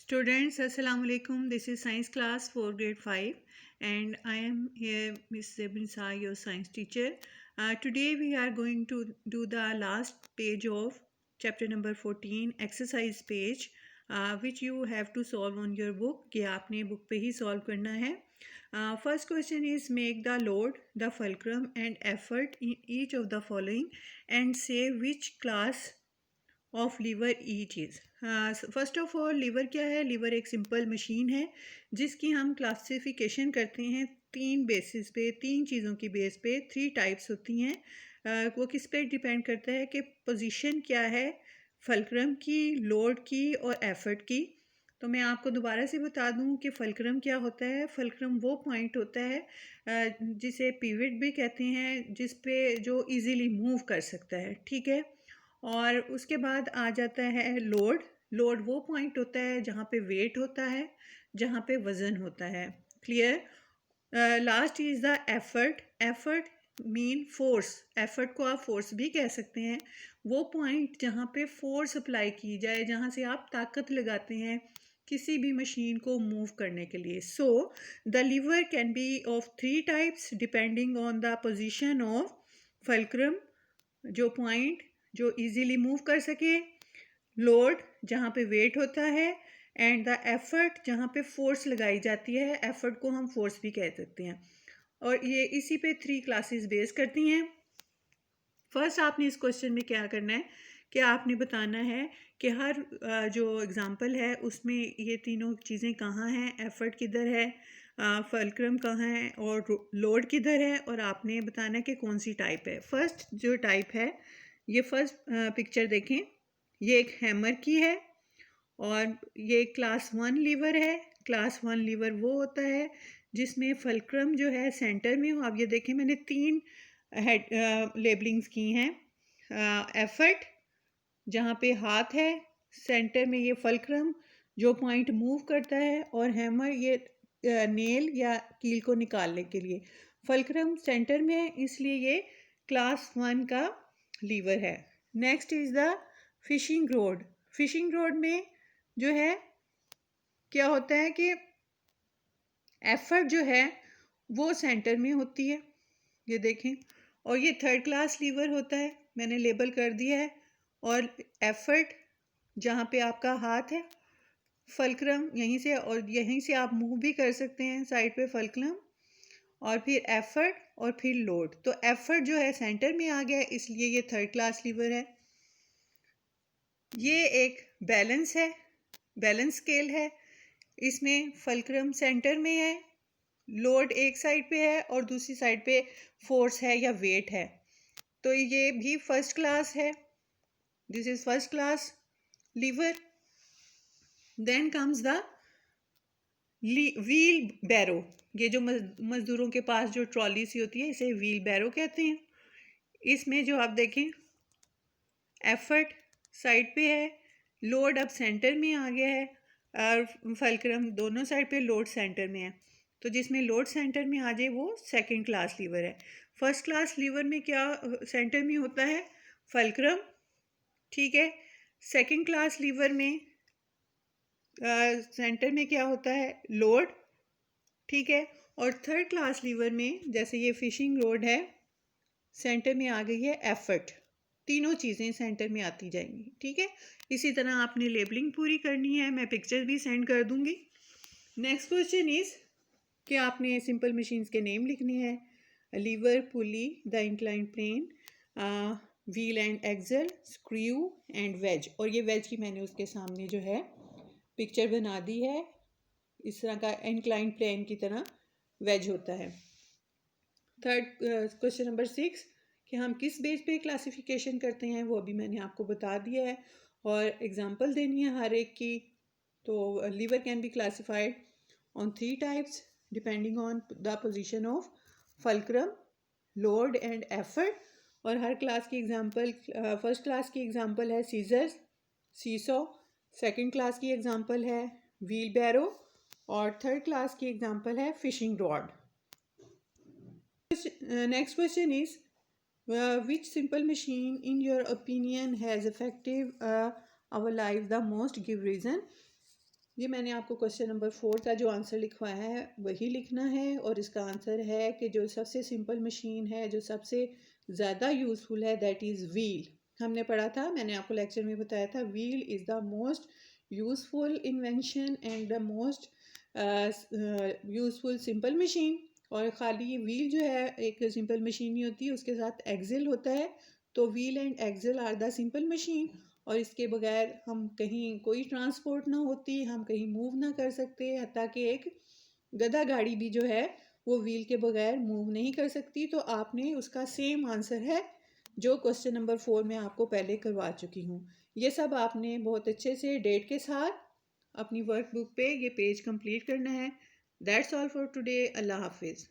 Students, Assalamu alaikum. This is science class for grade 5 and I am here Miss Zebin Sa, your science teacher. Today we are going to do the last page of chapter number 14, exercise page, which you have to solve on your book. ये आपने book पे ही solve करना है. First question is make the load, the fulcrum and effort in each of the following and say which class of lever each is. First of all lever क्या है? Liver एक simple machine है जिसकी हम classification करते हैं तीन basis पे, तीन चीज़ों की बेस पे. थ्री टाइप्स होती हैं. वो किस पे डिपेंड करता है कि पोजीशन क्या है फल्क्रम की, लोड की और एफर्ट की. तो मैं आपको दोबारा से बता दूं कि फल्क्रम क्या होता है. फल्क्रम वो पॉइंट होता है जिसे पिवट भी कहते हैं, जिस पे जो इजीली मूव कर सकता है. ठीक है. और उसके बाद आ जाता है लोड. लोड वो पॉइंट होता है जहाँ पे वेट होता है, जहाँ पे वज़न होता है. Clear. Last is the effort. Effort mean force. Effort को आप फोर्स भी कह सकते हैं. वो पॉइंट जहाँ पे फोर्स अप्लाई की जाए, जहाँ से आप ताकत लगाते हैं किसी भी मशीन को मूव करने के लिए. So the lever can be of three types depending on the position of fulcrum, जो पॉइंट जो इजीली मूव कर सके, लोड जहाँ पे वेट होता है, एंड द एफर्ट जहाँ पे फोर्स लगाई जाती है. एफर्ट को हम फोर्स भी कह सकते हैं. और ये इसी पे थ्री क्लासेस बेस करती हैं. फर्स्ट आपने इस क्वेश्चन में क्या करना है कि आपने बताना है कि हर जो एग्ज़ाम्पल है उसमें ये तीनों चीज़ें कहाँ हैं, एफर्ट किधर है, फल्क्रम कहाँ है और लोड किधर है, और आपने बताना है कि कौन सी टाइप है. फर्स्ट जो टाइप है, ये फर्स्ट पिक्चर देखें. ये एक हैमर की है और ये क्लास 1 लीवर है. क्लास 1 लीवर वो होता है जिसमें फल्क्रम जो है सेंटर में हो. आप ये देखें, मैंने तीन हेड लेबलिंग्स की हैं. एफर्ट जहाँ पे हाथ है, सेंटर में ये फल्क्रम जो पॉइंट मूव करता है, और हैमर ये नेल या कील को निकालने के लिए. फल्क्रम सेंटर में है, इसलिए ये क्लास 1 का लीवर है. Next is the fishing road. Fishing road में जो है क्या होता है कि एफर्ट जो है वो सेंटर में होती है, ये देखें. और ये थर्ड क्लास लीवर होता है, मैंने लेबल कर दिया है. और एफर्ट जहाँ पे आपका हाथ है, फल्क्रम यहीं से, और यहीं से आप मूव भी कर सकते हैं साइड पे फल्क्रम, और फिर एफर्ट और फिर लोड. तो एफर्ट जो है सेंटर में आ गया, इसलिए ये थर्ड क्लास लीवर है. ये एक बैलेंस है, बैलेंस स्केल है. इसमें फल्क्रम सेंटर में है, लोड एक साइड पे है और दूसरी साइड पे फोर्स है या वेट है. तो ये भी फर्स्ट क्लास है. This is first class lever. Then comes the wheelbarrow. ये जो मजदूरों के पास जो ट्रॉली सी होती है, इसे व्हील बैरो कहते हैं. इसमें जो आप देखें, एफर्ट साइड पे है, लोड अब सेंटर में आ गया है, और फल्क्रम दोनों साइड पे, लोड सेंटर में है. तो जिसमें लोड सेंटर में आ जाए वो सेकंड क्लास लीवर है. फर्स्ट क्लास लीवर में क्या सेंटर में होता है? फल्क्रम. ठीक है. सेकंड क्लास लीवर में सेंटर में क्या होता है? लोड. ठीक है. और थर्ड क्लास लीवर में, जैसे ये फिशिंग रोड है, सेंटर में आ गई है एफर्ट. तीनों चीज़ें सेंटर में आती जाएंगी. ठीक है. इसी तरह आपने लेबलिंग पूरी करनी है, मैं पिक्चर भी सेंड कर दूंगी. नेक्स्ट क्वेश्चन इज़ कि आपने सिंपल मशीन्स के नेम लिखने हैं. Lever, pulley, the incline plane, wheel and axle, screw and wedge. और ये वेज की मैंने उसके सामने जो है पिक्चर बना दी है. इस तरह का इंक्लाइन प्लेन की तरह वेज होता है. थर्ड क्वेश्चन नंबर 6 कि हम किस बेस पे क्लासिफिकेशन करते हैं, वो अभी मैंने आपको बता दिया है, और एग्जांपल देनी है हर एक की. तो lever can be classified on three types depending on the position of fulcrum, load and effort. और हर क्लास की एग्जांपल, फर्स्ट क्लास की एग्जांपल है सीजर्स, सीसो. सेकंड क्लास की एग्जांपल है व्हील बैरो, और थर्ड क्लास की एग्जांपल है fishing rod. Next question is which simple machine in your opinion has affected our life the most? Give reason. ये मैंने आपको क्वेश्चन नंबर 4 का जो आंसर लिखवाया है वही लिखना है, और इसका आंसर है कि जो सबसे सिंपल मशीन है, जो सबसे ज़्यादा यूज़फुल है, दैट इज़ व्हील। हमने पढ़ा था, मैंने आपको लेक्चर में बताया था, wheel is the most useful invention and the most useful simple machine. और ख़ाली ये व्हील जो है एक सिंपल मशीन नहीं होती, उसके साथ एक्सेल होता है। तो wheel and axle are the simple machine, और इसके बगैर हम कहीं कोई ट्रांसपोर्ट ना होती, हम कहीं मूव ना कर सकते। हत्ता कि एक गधा गाड़ी भी जो है वो व्हील के बगैर मूव नहीं कर सकती। तो आपने उसका सेम आंसर है जो क्वेश्चन नंबर 4 में आपको पहले करवा चुकी हूँ। ये सब आपने बहुत अच्छे से डेट के साथ अपनी वर्कबुक पे ये पेज कंप्लीट करना है। That's all for today. अल्लाह हाफिज़।